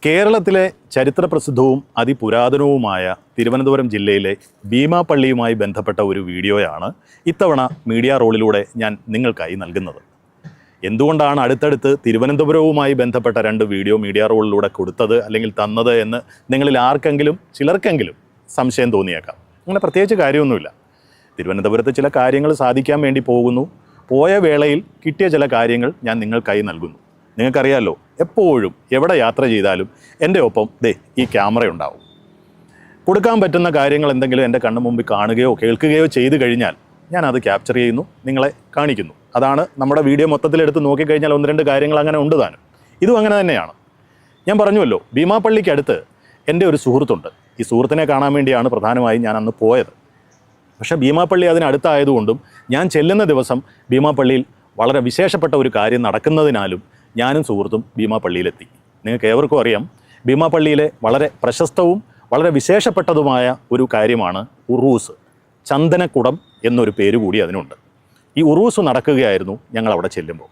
കേരളത്തിലെ ചരിത്രപ്രസിദ്ധവും അതിപുരാതനവുമായ തിരുവനന്തപുരം ജില്ലയിലെ ഭീമാപള്ളിയുമായി ബന്ധപ്പെട്ട ഒരു വീഡിയോയാണ് ഇത്തവണ മീഡിയ റോളിലൂടെ ഞാൻ നിങ്ങൾക്കായി നൽകുന്നത്. എന്തുകൊണ്ടാണ് അടുത്തടുത്ത് തിരുവനന്തപുരവുമായി ബന്ധപ്പെട്ട 2 വീഡിയോ മീഡിയ റോളിലൂടെ കൊടുത്തത് അല്ലെങ്കിൽ തന്നത് എന്ന് നിങ്ങളിൽ ആർക്കെങ്കിലും ചിലർക്കെങ്കിലും സംശയം തോന്നിയേക്കാം. അങ്ങനെ പ്രത്യേകിച്ച് കാര്യമൊന്നുമില്ല. തിരുവനന്തപുരത്ത് ചില കാര്യങ്ങൾ സാധിക്കാൻ വേണ്ടി പോകുന്നു. പോയ വേളയിൽ കിട്ടിയ ചില കാര്യങ്ങൾ ഞാൻ നിങ്ങൾക്കായി നൽകുന്നു. നിങ്ങൾക്കറിയാമല്ലോ, എപ്പോഴും എവിടെ യാത്ര ചെയ്താലും എൻ്റെ ഒപ്പം ഈ ക്യാമറ ഉണ്ടാവും. കൊടുക്കാൻ പറ്റുന്ന കാര്യങ്ങൾ എന്തെങ്കിലും എൻ്റെ കണ്ണു മുമ്പിൽ കാണുകയോ കേൾക്കുകയോ ചെയ്തു കഴിഞ്ഞാൽ ഞാനത് ക്യാപ്ചർ ചെയ്യുന്നു, നിങ്ങളെ കാണിക്കുന്നു. അതാണ് നമ്മുടെ വീഡിയോ മൊത്തത്തിലെടുത്ത് നോക്കിക്കഴിഞ്ഞാൽ 1-2 കാര്യങ്ങൾ അങ്ങനെ ഉണ്ട് താനും. ഇതും അങ്ങനെ തന്നെയാണ്. ഞാൻ പറഞ്ഞുവല്ലോ, ഭീമാപള്ളിക്കടുത്ത് എൻ്റെ ഒരു സുഹൃത്തുണ്ട്. ഈ സുഹൃത്തിനെ കാണാൻ വേണ്ടിയാണ് പ്രധാനമായും ഞാൻ അന്ന് പോയത്. പക്ഷേ ഭീമാപള്ളി അതിനടുത്തായതുകൊണ്ടും ഞാൻ ചെല്ലുന്ന ദിവസം ഭീമാപള്ളിയിൽ വളരെ വിശേഷപ്പെട്ട ഒരു കാര്യം നടക്കുന്നതിനാലും ഞാനും സുഹൃത്തും ഭീമാപള്ളിയിലെത്തി. നിങ്ങൾക്ക് ഏവർക്കും അറിയാം, ഭീമാപള്ളിയിലെ വളരെ പ്രശസ്തവും വളരെ വിശേഷപ്പെട്ടതുമായ ഒരു കാര്യമാണ് ഉറൂസ്. ചന്ദനക്കുടം എന്നൊരു പേര് കൂടി അതിനുണ്ട്. ഈ ഉറൂസ് നടക്കുകയായിരുന്നു ഞങ്ങൾ അവിടെ ചെല്ലുമ്പോൾ.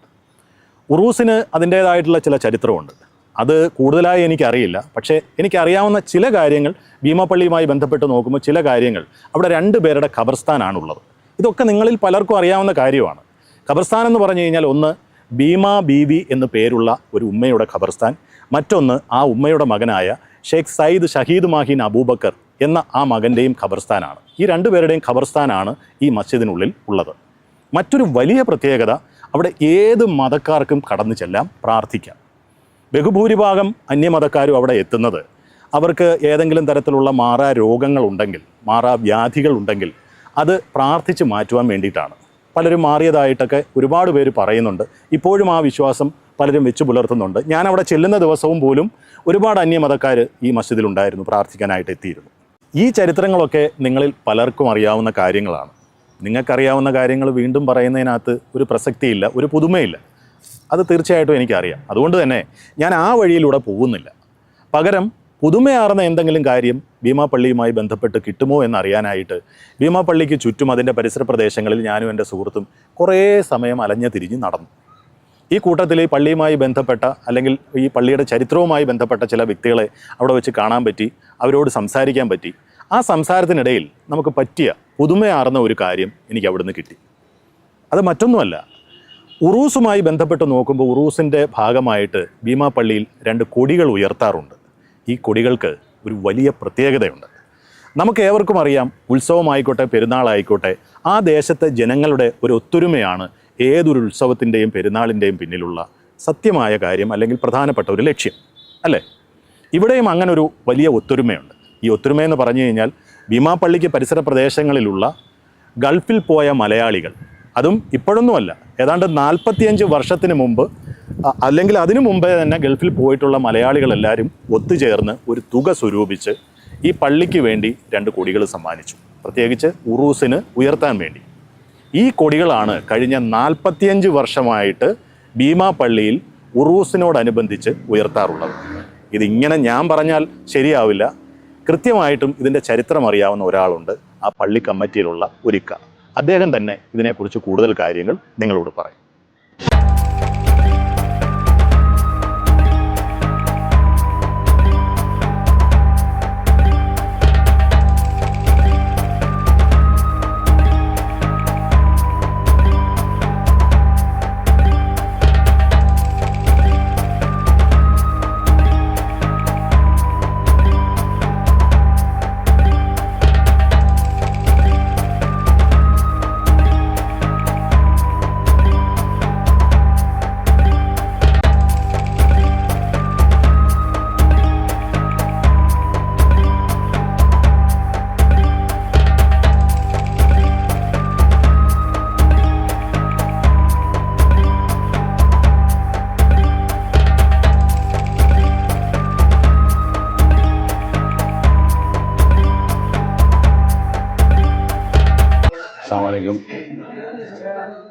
ഉറൂസിന് അതിൻ്റേതായിട്ടുള്ള ചില ചരിത്രമുണ്ട്. അത് കൂടുതലായി എനിക്കറിയില്ല. പക്ഷേ എനിക്കറിയാവുന്ന ചില കാര്യങ്ങൾ ഭീമാപള്ളിയുമായി ബന്ധപ്പെട്ട് നോക്കുമ്പോൾ ചില കാര്യങ്ങൾ അവിടെ 2 പേരുടെ ഖബർസ്ഥാനാണുള്ളത്. ഇതൊക്കെ നിങ്ങളിൽ പലർക്കും അറിയാവുന്ന കാര്യമാണ്. ഖബർസ്ഥാൻ എന്ന് പറഞ്ഞു കഴിഞ്ഞാൽ ഒന്ന് ഭീമാ ബീവി എന്ന് പേരുള്ള ഒരു ഉമ്മയുടെ ഖബർസ്ഥാൻ, മറ്റൊന്ന് ആ ഉമ്മയുടെ മകനായ ഷെയ്ഖ് സയ്യിദ് ഷഹീദ് മാഹിൻ അബൂബക്കർ എന്ന ആ മകൻ്റെയും ഖബർസ്ഥാനാണ്. ഈ 2 പേരുടെയും ഖബർസ്ഥാനാണ് ഈ മസ്ജിദിനുള്ളിൽ ഉള്ളത്. മറ്റൊരു വലിയ പ്രത്യേകത, അവിടെ ഏത് മതക്കാർക്കും കടന്നു ചെല്ലാം, പ്രാർത്ഥിക്കാം. ബഹുഭൂരിഭാഗം അന്യമതക്കാരും അവിടെ എത്തുന്നത് അവർക്ക് ഏതെങ്കിലും തരത്തിലുള്ള മാറാ രോഗങ്ങളുണ്ടെങ്കിൽ, മാറാ വ്യാധികളുണ്ടെങ്കിൽ അത് പ്രാർത്ഥിച്ച് മാറ്റുവാൻ വേണ്ടിയിട്ടാണ്. പലരും മാറിയതായിട്ടൊക്കെ ഒരുപാട് പേര് പറയുന്നുണ്ട്. ഇപ്പോഴും ആ വിശ്വാസം പലരും വെച്ച് പുലർത്തുന്നുണ്ട്. ഞാൻ അവിടെ ചെല്ലുന്ന ദിവസവും പോലും ഒരുപാട് അന്യമതക്കാർ ഈ മസ്ജിദിലുണ്ടായിരുന്നു, പ്രാർത്ഥിക്കാനായിട്ട് എത്തിയിരുന്നു. ഈ ചരിത്രങ്ങളൊക്കെ നിങ്ങളിൽ പലർക്കും അറിയാവുന്ന കാര്യങ്ങളാണ്. നിങ്ങൾക്കറിയാവുന്ന കാര്യങ്ങൾ വീണ്ടും പറയുന്നതിനകത്ത് ഒരു പ്രസക്തിയില്ല, ഒരു പുതുമയില്ല. അത് തീർച്ചയായിട്ടും എനിക്കറിയാം. അതുകൊണ്ട് തന്നെ ഞാൻ ആ വഴിയിലൂടെ പോകുന്നില്ല. പകരം പുതുമയാർന്ന എന്തെങ്കിലും കാര്യം ഭീമാപള്ളിയുമായി ബന്ധപ്പെട്ട് കിട്ടുമോ എന്നറിയാനായിട്ട് ഭീമാപള്ളിക്ക് ചുറ്റും അതിൻ്റെ പരിസര പ്രദേശങ്ങളിൽ ഞാനും എൻ്റെ സുഹൃത്തും കുറേ സമയം അലഞ്ഞു തിരിഞ്ഞ് നടന്നു. ഈ കൂട്ടത്തിൽ ഈ പള്ളിയുമായി ബന്ധപ്പെട്ട അല്ലെങ്കിൽ ഈ പള്ളിയുടെ ചരിത്രവുമായി ബന്ധപ്പെട്ട ചില വ്യക്തികളെ അവിടെ വെച്ച് കാണാൻ പറ്റി, അവരോട് സംസാരിക്കാൻ പറ്റി. ആ സംസാരത്തിനിടയിൽ നമുക്ക് പറ്റിയ പുതുമയാർന്ന ഒരു കാര്യം എനിക്ക് അവിടുന്ന് കിട്ടി. അത് മറ്റൊന്നുമല്ല, ഉറൂസുമായി ബന്ധപ്പെട്ട് നോക്കുമ്പോൾ ഉറൂസിൻ്റെ ഭാഗമായിട്ട് ഭീമാപള്ളിയിൽ 2 കൊടികൾ ഉയർത്താറുണ്ട്. ഈ കൊടികൾക്ക് ഒരു വലിയ പ്രത്യേകതയുണ്ട്. നമുക്ക് ഏവർക്കും അറിയാം, ഉത്സവമായിക്കോട്ടെ പെരുന്നാളായിക്കോട്ടെ, ആ ദേശത്തെ ജനങ്ങളുടെ ഒരു ഒത്തൊരുമയാണ് ഏതൊരു ഉത്സവത്തിൻ്റെയും പെരുന്നാളിൻ്റെയും പിന്നിലുള്ള സത്യമായ കാര്യം അല്ലെങ്കിൽ പ്രധാനപ്പെട്ട ഒരു ലക്ഷ്യം, അല്ലേ? ഇവിടെയും അങ്ങനെ ഒരു വലിയ ഒത്തൊരുമയുണ്ട്. ഈ ഒത്തൊരുമയെന്ന് പറഞ്ഞു കഴിഞ്ഞാൽ ഭീമാപള്ളിക്ക് പരിസര പ്രദേശങ്ങളിലുള്ള ഗൾഫിൽ പോയ മലയാളികൾ, അതും ഇപ്പോഴൊന്നുമല്ല, ഏതാണ്ട് 45 വർഷത്തിന് മുമ്പ് അല്ലെങ്കിൽ അതിനു മുമ്പേ തന്നെ ഗൾഫിൽ പോയിട്ടുള്ള മലയാളികളെല്ലാവരും ഒത്തുചേർന്ന് ഒരു തുക സ്വരൂപിച്ച് ഈ പള്ളിക്ക് വേണ്ടി 2 കൊടികൾ സമ്മാനിച്ചു, പ്രത്യേകിച്ച് ഉറൂസിന് ഉയർത്താൻ വേണ്ടി. ഈ കൊടികളാണ് കഴിഞ്ഞ 45 വർഷമായിട്ട് ഭീമാപള്ളിയിൽ ഉറൂസിനോടനുബന്ധിച്ച് ഉയർത്താറുള്ളത്. ഇതിങ്ങനെ ഞാൻ പറഞ്ഞാൽ ശരിയാവില്ല. കൃത്യമായിട്ടും ഇതിൻ്റെ ചരിത്രം അറിയാവുന്ന ഒരാളുണ്ട്, ആ പള്ളി കമ്മിറ്റിയിലുള്ള ഒരിക്ക. അദ്ദേഹം തന്നെ ഇതിനെക്കുറിച്ച് കൂടുതൽ കാര്യങ്ങൾ നിങ്ങളോട് പറയും.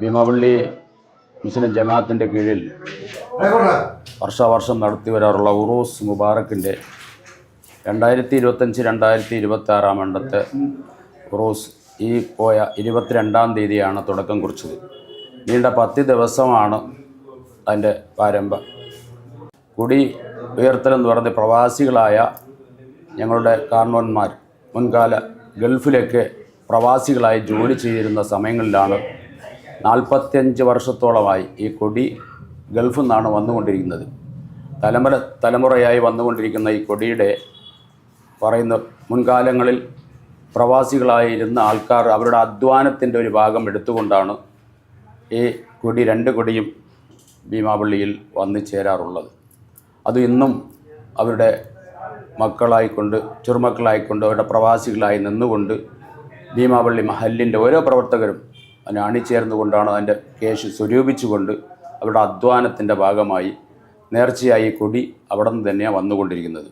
ഭീമാപള്ളി മുസ്ലിം ജമാഅത്തിൻ്റെ കീഴിൽ വർഷാവർഷം നടത്തി വരാറുള്ള ഉറൂസ് മുബാറക്കിൻ്റെ 2025-2026 ആണ്ടത്തെ ഉറൂസ് ഈ പോയ 22-ാം തീയതിയാണ് തുടക്കം കുറിച്ചത്. നീണ്ട 10 ദിവസമാണ് അതിൻ്റെ പ്രാരംഭം. കൊടി ഉയർത്തലെന്ന് പറയുന്നത് പ്രവാസികളായ ഞങ്ങളുടെ കാരണവന്മാർ മുൻകാല ഗൾഫിലൊക്കെ പ്രവാസികളായി ജോലി ചെയ്തിരുന്ന സമയങ്ങളിലാണ് 45 വർഷത്തോളമായി ഈ കൊടി ഗൾഫിൽ നിന്നാണ് വന്നുകൊണ്ടിരിക്കുന്നത്. തലമുറയായി വന്നുകൊണ്ടിരിക്കുന്ന ഈ കൊടിയുടെ പറയുന്ന മുൻകാലങ്ങളിൽ പ്രവാസികളായിരുന്ന ആൾക്കാർ അവരുടെ അധ്വാനത്തിൻ്റെ ഒരു ഭാഗം എടുത്തുകൊണ്ടാണ് ഈ കൊടി 2 കൊടിയും ഭീമാപള്ളിയിൽ വന്നു ചേരാറുള്ളത്. അത് ഇന്നും അവരുടെ മക്കളായിക്കൊണ്ട് ചെറുമക്കളായിക്കൊണ്ട് അവരുടെ പ്രവാസികളായി നിന്നുകൊണ്ട് ഭീമാപള്ളി മഹല്ലിൻ്റെ ഓരോ പ്രവർത്തകരും അതിനെ അണിചേർന്നുകൊണ്ടാണ് അതിൻ്റെ കേശ് സ്വരൂപിച്ചുകൊണ്ട് അവരുടെ അധ്വാനത്തിൻ്റെ ഭാഗമായി നേർച്ചയായി കൊടി അവിടെ നിന്ന് തന്നെയാണ് വന്നുകൊണ്ടിരിക്കുന്നത്.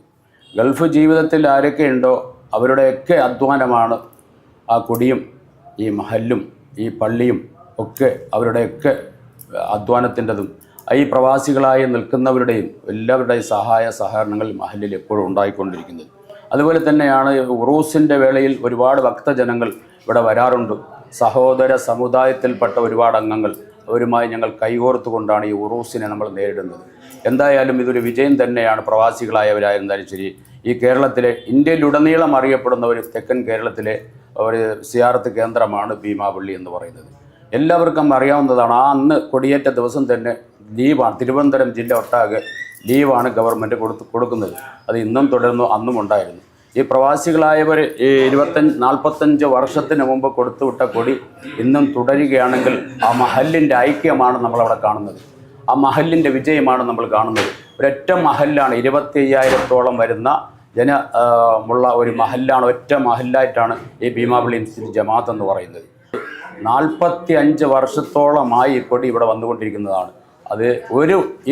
ഗൾഫ് ജീവിതത്തിൽ ആരൊക്കെയുണ്ടോ അവരുടെയൊക്കെ അധ്വാനമാണ് ആ കൊടിയും ഈ മഹല്ലും ഈ പള്ളിയും ഒക്കെ അവരുടെയൊക്കെ അധ്വാനത്തിൻ്റെതും ഈ പ്രവാസികളായി നിൽക്കുന്നവരുടെയും എല്ലാവരുടെയും സഹായ സഹകരണങ്ങൾ മഹല്ലിൽ എപ്പോഴും ഉണ്ടായിക്കൊണ്ടിരിക്കുന്നത്. അതുപോലെ തന്നെയാണ് ഉറൂസിൻ്റെ വേളയിൽ ഒരുപാട് ഭക്തജനങ്ങൾ ഇവിടെ വരാറുണ്ട്. സഹോദര സമുദായത്തിൽപ്പെട്ട ഒരുപാട് അംഗങ്ങൾ അവരുമായി ഞങ്ങൾ കൈകോർത്തുകൊണ്ടാണ് ഈ ഉറൂസിനെ നമ്മൾ നേരിടുന്നത്. എന്തായാലും ഇതൊരു വിജയം തന്നെയാണ്. പ്രവാസികളായവരായിരുന്നാലും ശരി, ഈ കേരളത്തിലെ ഇന്ത്യയിലുടനീളം അറിയപ്പെടുന്ന ഒരു തെക്കൻ കേരളത്തിലെ ഒരു സിയാറത്ത് കേന്ദ്രമാണ് ഭീമാപള്ളി എന്ന് പറയുന്നത്. എല്ലാവർക്കും അറിയാവുന്നതാണ്. ആ അന്ന് കൊടിയേറ്റ ദിവസം തന്നെ ലീവാണ്. തിരുവനന്തപുരം ജില്ല ഒട്ടാകെ ലീവാണ് ഗവൺമെൻറ് കൊടുക്കുന്നത്. അത് ഇന്നും തുടർന്നു, അന്നും ഉണ്ടായിരുന്നു. ഈ പ്രവാസികളായവർ ഈ 45 വർഷത്തിന് മുമ്പ് കൊടുത്തുവിട്ട കൊടി ഇന്നും തുടരുകയാണെങ്കിൽ ആ മഹല്ലിൻ്റെ ഐക്യമാണ് നമ്മളവിടെ കാണുന്നത്. ആ മഹല്ലിൻ്റെ വിജയമാണ് നമ്മൾ കാണുന്നത്. ഒരൊറ്റ മഹല്ലാണ് 25,000-ഓളം വരുന്ന ഉള്ള ഒരു മഹല്ലാണ്, ഒറ്റ മഹല്ലായിട്ടാണ് ഈ ഭീമാപള്ളി ഇൻസ്റ്റിറ്റ്യൂട്ട് ജമാഅത്ത് എന്ന് പറയുന്നത്. 45 വർഷത്തോളമായി ഈ കൊടി ഇവിടെ വന്നുകൊണ്ടിരിക്കുന്നതാണ്. അത്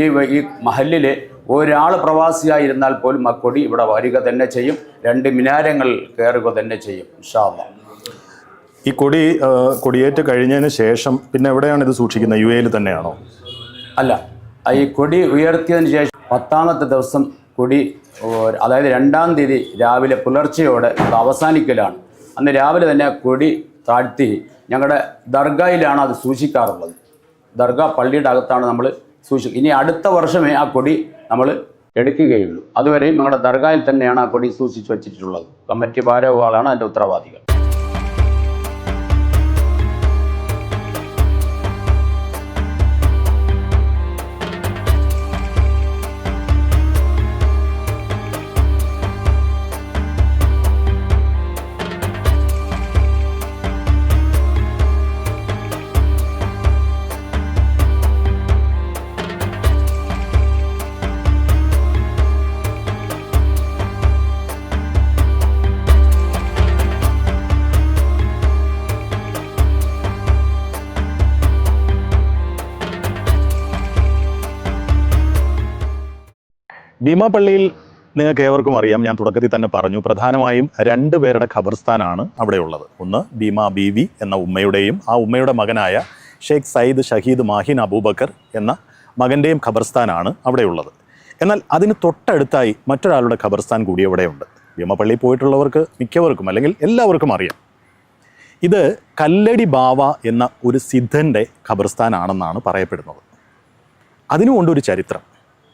ഈ മഹല്ലിൽ ഒരാൾ പ്രവാസിയായിരുന്നാൽ പോലും ആ കൊടി ഇവിടെ വരിക തന്നെ ചെയ്യും. 2 മിനാരങ്ങൾ കയറുക തന്നെ ചെയ്യും ഇൻഷാ അല്ലാഹ്. ഈ കൊടിയേറ്റ് കഴിഞ്ഞതിന് ശേഷം പിന്നെ എവിടെയാണ് ഇത് സൂക്ഷിക്കുന്നത്? UAE തന്നെയാണോ? അല്ല, ഈ കൊടി ഉയർത്തിയതിന് ശേഷം 10ാമത്തെ ദിവസം കൊടി, അതായത് 2-ാം തീയതി രാവിലെ പുലർച്ചയോടെ അത് അവസാനിക്കലാണ്. അന്ന് രാവിലെ തന്നെ കൊടി താഴ്ത്തി ഞങ്ങളുടെ ദർഗയിലാണ് അത് സൂക്ഷിക്കാറുള്ളത്. ദർഗ പള്ളിയുടെ അകത്താണ് നമ്മൾ സൂക്ഷിക്കുക. ഇനി അടുത്ത വർഷമേ ആ കൊടി നമ്മൾ എടുക്കുകയുള്ളൂ. അതുവരെയും ഞങ്ങളുടെ ദർഗയിൽ തന്നെയാണ് ആ കൊടി സൂക്ഷിച്ച് വച്ചിട്ടുള്ളത്. കമ്മിറ്റി ഭാരവാഹികളാണ് അതിൻ്റെ ഉത്തരവാദികൾ. ഭീമാപള്ളിയിൽ നിങ്ങൾക്ക് ഏവർക്കും അറിയാം, ഞാൻ തുടക്കത്തിൽ തന്നെ പറഞ്ഞു, പ്രധാനമായും 2 പേരുടെ ഖബർസ്ഥാനാണ് അവിടെയുള്ളത്. ഒന്ന് ഭീമാ ബീവി എന്ന ഉമ്മയുടെയും ആ ഉമ്മയുടെ മകനായ ഷെയ്ഖ് സയ്യിദ് ഷഹീദ് മാഹിൻ അബൂബക്കർ എന്ന മകൻ്റെയും ഖബർസ്ഥാനാണ് അവിടെയുള്ളത്. എന്നാൽ അതിന് തൊട്ടടുത്തായി മറ്റൊരാളുടെ ഖബർസ്ഥാൻ കൂടി അവിടെയുണ്ട്. ഭീമാപള്ളിയിൽ പോയിട്ടുള്ളവർക്ക് മിക്കവർക്കും അല്ലെങ്കിൽ എല്ലാവർക്കും അറിയാം. ഇത് കല്ലടി ബാവ എന്ന ഒരു സിദ്ധൻ്റെ ഖബർസ്ഥാനാണെന്നാണ് പറയപ്പെടുന്നത്. അതിനുകൊണ്ടൊരു ചരിത്രം.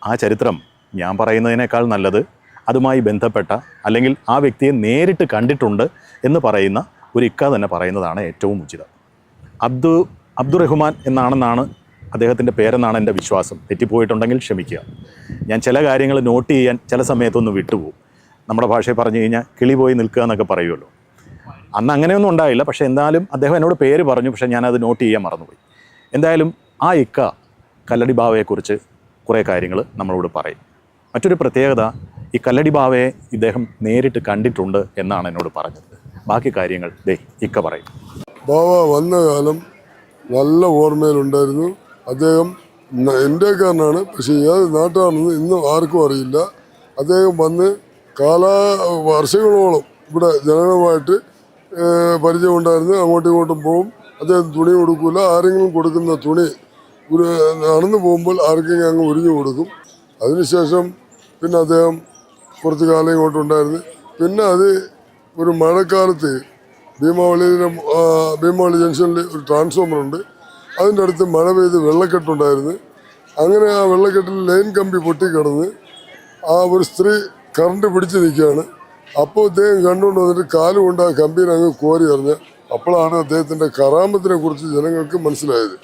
ആ ചരിത്രം ഞാൻ പറയുന്നതിനേക്കാൾ നല്ലത് അതുമായി ബന്ധപ്പെട്ട അല്ലെങ്കിൽ ആ വ്യക്തിയെ നേരിട്ട് കണ്ടിട്ടുണ്ട് എന്ന് പറയുന്ന ഒരു ഇക്ക തന്നെ പറയുന്നതാണ് ഏറ്റവും ഉചിതം. അബ്ദുറഹ്മാൻ എന്നാണെന്നാണ് അദ്ദേഹത്തിൻ്റെ പേരെന്നാണ് എൻ്റെ വിശ്വാസം. തെറ്റിപ്പോയിട്ടുണ്ടെങ്കിൽ ക്ഷമിക്കുക. ഞാൻ ചില കാര്യങ്ങൾ നോട്ട് ചെയ്യാൻ ചില സമയത്തൊന്ന് വിട്ടുപോകും. നമ്മുടെ ഭാഷയിൽ പറഞ്ഞു കഴിഞ്ഞാൽ കിളി പോയി നിൽക്കുക എന്നൊക്കെ പറയുമല്ലോ. അന്ന് അങ്ങനെയൊന്നും ഉണ്ടായില്ല. പക്ഷേ എന്തായാലും അദ്ദേഹം എന്നോട് പേര് പറഞ്ഞു, പക്ഷേ ഞാനത് നോട്ട് ചെയ്യാൻ മറന്നുപോയി. എന്തായാലും ആ ഇക്ക കല്ലടി ബാവയെക്കുറിച്ച് കുറേ കാര്യങ്ങൾ നമ്മളോട് പറയും. മറ്റൊരു പ്രത്യേകത, ഈ കല്ലടി ബാവയെ ഇദ്ദേഹം നേരിട്ട് കണ്ടിട്ടുണ്ട് എന്നാണ് എന്നോട് പറഞ്ഞത്. ബാക്കി കാര്യങ്ങൾ ഇക്ക പറയും. ബാവ വന്ന കാലം നല്ല ഓർമ്മയിലുണ്ടായിരുന്നു. അദ്ദേഹം ഇന്ത്യക്കാരനാണ്, പക്ഷേ ഏത് നാട്ടാണെന്ന് ഇന്നും ആർക്കും അറിയില്ല. അദ്ദേഹം വന്ന് വർഷങ്ങളോളം ഇവിടെ ജനങ്ങളുമായിട്ട് പരിചയമുണ്ടായിരുന്നു. അങ്ങോട്ടും ഇങ്ങോട്ടും പോകും. അദ്ദേഹം തുണി കൊടുക്കില്ല. ആരെങ്കിലും കൊടുക്കുന്ന തുണി നടന്നു പോകുമ്പോൾ ആർക്കെങ്കിലും അങ്ങ് ഉരിഞ്ഞു കൊടുക്കും. അതിനുശേഷം പിന്നെ അദ്ദേഹം കുറച്ച് കാലം ഇങ്ങോട്ടുണ്ടായിരുന്നു. പിന്നെ അത് ഒരു മഴക്കാലത്ത് ഭീമാപള്ളി ജംഗ്ഷനിൽ ഒരു ട്രാൻസ്ഫോമറുണ്ട്. അതിൻ്റെ അടുത്ത് മഴ പെയ്ത് വെള്ളക്കെട്ടുണ്ടായിരുന്നു. അങ്ങനെ ആ വെള്ളക്കെട്ടിൽ ലൈൻ കമ്പി പൊട്ടിക്കിടന്ന് ആ ഒരു സ്ത്രീ കറണ്ട് പിടിച്ച് നിൽക്കുകയാണ്. അപ്പോൾ അദ്ദേഹം കണ്ടുകൊണ്ട് വന്നിട്ട് കാലുകൊണ്ട് ആ കമ്പീനെ അങ്ങ് കോരി എറിഞ്ഞ്. അപ്പോഴാണ് അദ്ദേഹത്തിൻ്റെ കറാമത്തിനെ കുറിച്ച് ജനങ്ങൾക്ക് മനസ്സിലായത്.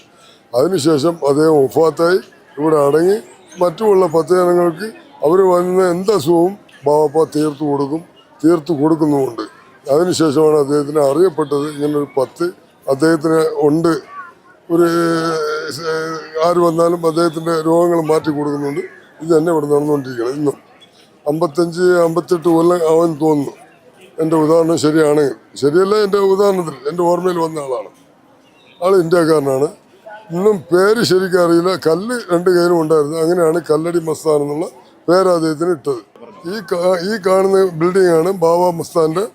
അതിനുശേഷം അദ്ദേഹം വഫാത്തായി. ഇവിടെ അടങ്ങി മറ്റുമുള്ള 10 ജനങ്ങൾക്ക് അവർ വന്ന എന്തസുഖവും ബാബ തീർത്തു കൊടുക്കുന്നുമുണ്ട്. അതിനുശേഷമാണ് അദ്ദേഹത്തിന് അറിയപ്പെട്ടത്. ഇങ്ങനൊരു 10 അദ്ദേഹത്തിന് ഉണ്ട്. ഒരു ആര് വന്നാലും അദ്ദേഹത്തിൻ്റെ രോഗങ്ങൾ മാറ്റി കൊടുക്കുന്നുണ്ട്. ഇത് തന്നെ ഇവിടെ നടന്നുകൊണ്ടിരിക്കുകയാണ്. ഇന്നും 55-58 കൊല്ലം അവൻ തോന്നുന്നു. എൻ്റെ ഉദാഹരണം ശരിയാണെങ്കിൽ, ശരിയല്ല എൻ്റെ ഉദാഹരണത്തിൽ എൻ്റെ ഓർമ്മയിൽ വന്ന ആളാണ്. ആൾ ഇന്ത്യക്കാരനാണ്. ഇന്നും പേര് ശരിക്കും അറിയില്ല. കല്ല് 2 കയ്യിലും ഉണ്ടായിരുന്നു. അങ്ങനെയാണ് കല്ലടി മസ്താൻ എന്നുള്ള പേര് അദ്ദേഹത്തിന് ഇട്ടത്. ഈ കാണുന്ന ബിൽഡിംഗ് ആണ് ബാബ മസ്താൻ്റെ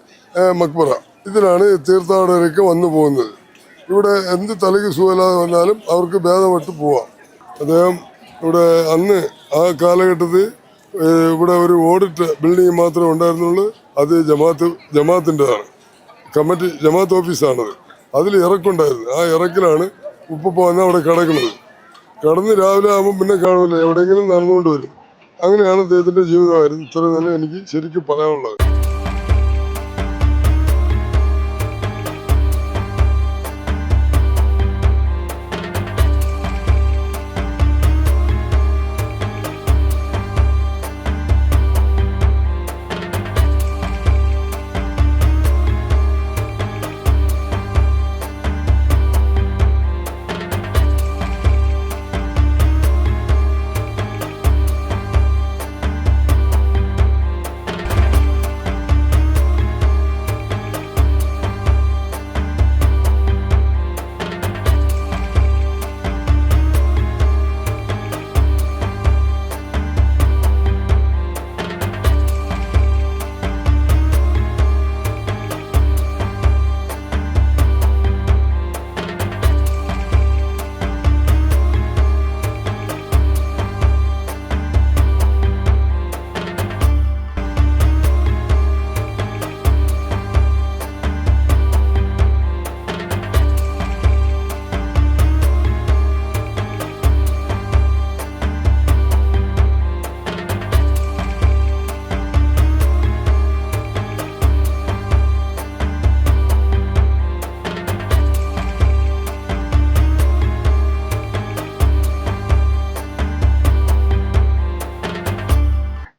മക്ബറ. ഇതിലാണ് തീർത്ഥാടകരൊക്കെ വന്നു പോകുന്നത്. ഇവിടെ എന്ത് തലയ്ക്ക് സുഖമില്ലാതെ വന്നാലും അവർക്ക് ഭേദപ്പെട്ട് പോവാം. അദ്ദേഹം ഇവിടെ അന്ന് ആ കാലഘട്ടത്തിൽ ഇവിടെ ഒരു ഓഡിറ്റ് ബിൽഡിംഗ് മാത്രമേ ഉണ്ടായിരുന്നുള്ളൂ. അത് ജമാഅത്തിൻ്റെതാണ്. കമ്മിറ്റി ജമാഅത്ത് ഓഫീസാണത്. അതിൽ ഇറക്കുണ്ടായിരുന്നു. ആ ഇറക്കിലാണ് ഉപ്പ വന്ന് അവിടെ കിടക്കുന്നത്. കിടന്ന് രാവിലെ ആകുമ്പോൾ പിന്നെ കാണില്ല, എവിടെയെങ്കിലും നടന്നുകൊണ്ട് വരും. അങ്ങനെയാണ് അദ്ദേഹത്തിൻ്റെ ജീവിതമായിരുന്നു. ഇത്ര തന്നെ എനിക്ക് ശരിക്കും പറയാനുള്ളത്.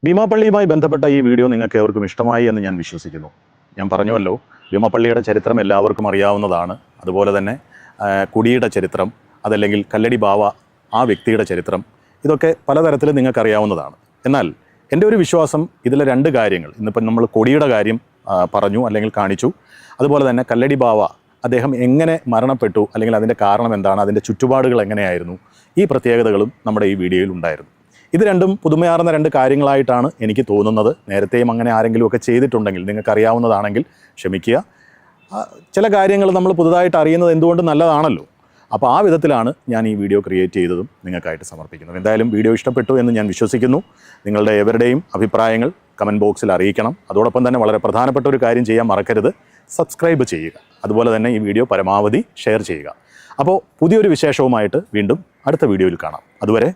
ഭീമാപ്പള്ളിയുമായി ബന്ധപ്പെട്ട ഈ വീഡിയോ നിങ്ങൾക്ക് ഏവർക്കും ഇഷ്ടമായി എന്ന് ഞാൻ വിശ്വസിക്കുന്നു. ഞാൻ പറഞ്ഞുവല്ലോ, ഭീമാപ്പള്ളിയുടെ ചരിത്രം എല്ലാവർക്കും അറിയാവുന്നതാണ്. അതുപോലെ തന്നെ കുടിയുടെ ചരിത്രം, അതല്ലെങ്കിൽ കല്ലടി ബാവ ആ വ്യക്തിയുടെ ചരിത്രം, ഇതൊക്കെ പലതരത്തിൽ നിങ്ങൾക്കറിയാവുന്നതാണ്. എന്നാൽ എൻ്റെ ഒരു വിശ്വാസം ഇതിലെ 2 കാര്യങ്ങൾ, ഇന്നിപ്പം നമ്മൾ കൊടിയുടെ കാര്യം പറഞ്ഞു അല്ലെങ്കിൽ കാണിച്ചു, അതുപോലെ തന്നെ കല്ലടി ബാവ അദ്ദേഹം എങ്ങനെ മരണപ്പെട്ടു, അല്ലെങ്കിൽ അതിൻ്റെ കാരണം എന്താണ്, അതിൻ്റെ ചുറ്റുപാടുകൾ എങ്ങനെയായിരുന്നു, ഈ പ്രത്യേകതകളും നമ്മുടെ ഈ വീഡിയോയിൽ ഉണ്ടായിരുന്നു. ഇത് രണ്ടും പുതുമയാർന്ന 2 കാര്യങ്ങളായിട്ടാണ് എനിക്ക് തോന്നുന്നത്. നേരത്തെയും അങ്ങനെ ആരെങ്കിലുമൊക്കെ ചെയ്തിട്ടുണ്ടെങ്കിൽ നിങ്ങൾക്കറിയാവുന്നതാണെങ്കിൽ ക്ഷമിക്കുക. ചില കാര്യങ്ങൾ നമ്മൾ പുതുതായിട്ട് അറിയുന്നത് എന്തുകൊണ്ട് നല്ലതാണല്ലോ. അപ്പോൾ ആ വിധത്തിലാണ് ഞാൻ ഈ വീഡിയോ ക്രിയേറ്റ് ചെയ്തതും നിങ്ങൾക്കായിട്ട് സമർപ്പിക്കുന്നത്. എന്തായാലും വീഡിയോ ഇഷ്ടപ്പെട്ടു എന്ന് ഞാൻ വിശ്വസിക്കുന്നു. നിങ്ങളുടെ എവരുടെയും അഭിപ്രായങ്ങൾ കമൻറ്റ് ബോക്സിൽ അറിയിക്കണം. അതോടൊപ്പം തന്നെ വളരെ പ്രധാനപ്പെട്ട ഒരു കാര്യം ചെയ്യാൻ മറക്കരുത്, സബ്സ്ക്രൈബ് ചെയ്യുക. അതുപോലെ തന്നെ ഈ വീഡിയോ പരമാവധി ഷെയർ ചെയ്യുക. അപ്പോൾ പുതിയൊരു വിശേഷവുമായിട്ട് വീണ്ടും അടുത്ത വീഡിയോയിൽ കാണാം. അതുവരെ